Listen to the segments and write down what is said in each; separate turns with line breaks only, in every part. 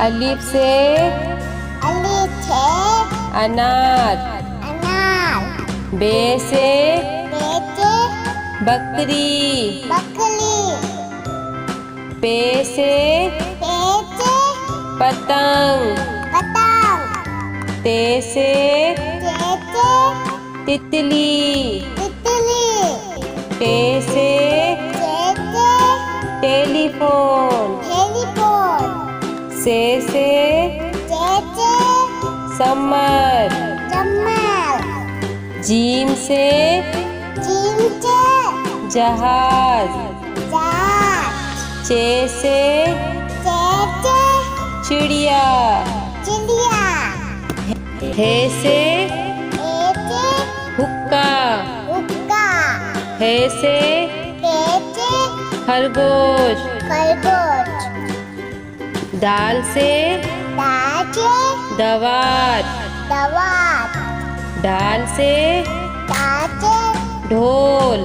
अलिफ से अनार। बे से बकरी। पे से पतंग। ते से तितली। टे से टेलीफोन। से समर। जीम से जहाज। चे से चिड़िया। हे से हुक्का। हे से खरगोश। दाल से दवात। डाल से ढोल।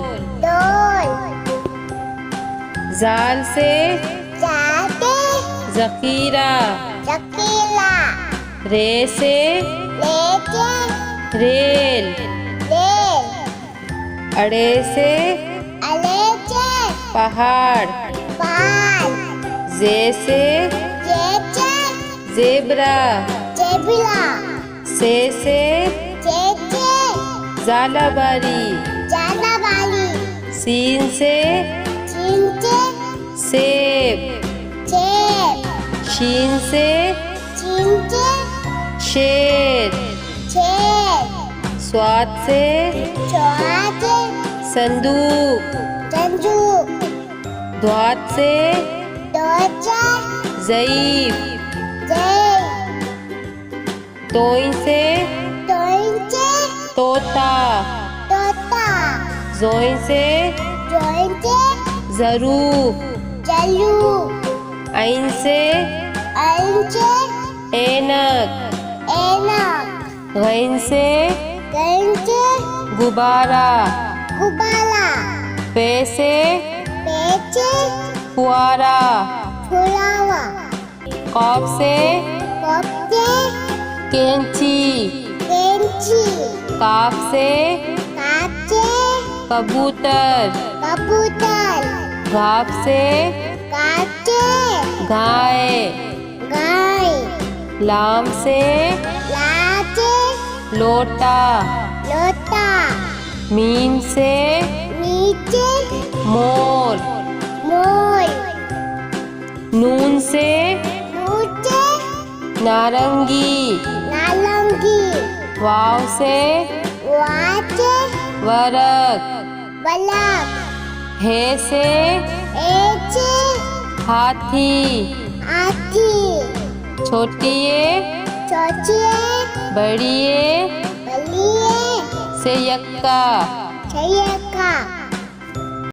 जाल से जखीरा। रे से रेल। अड़े से पहाड़। जे से जेब्रा। से झालाबारी। सीन से सेब। शीन से शेर। स्वाद से संदूक। द्वात से ज़ईफ। तोई से तोता। जोई से ज़रूफ। ऐन से ऐनक। गैन से गुब्बारा। पे से फुआरा। कॉफ से कैंची। काफ से कबूतर। घाफ से गाय। लाम से लोटा। मीम से मोर। नून से नारंगी। वाव से वरक। हे से हाथी। छोटिए बड़िए से यक्का।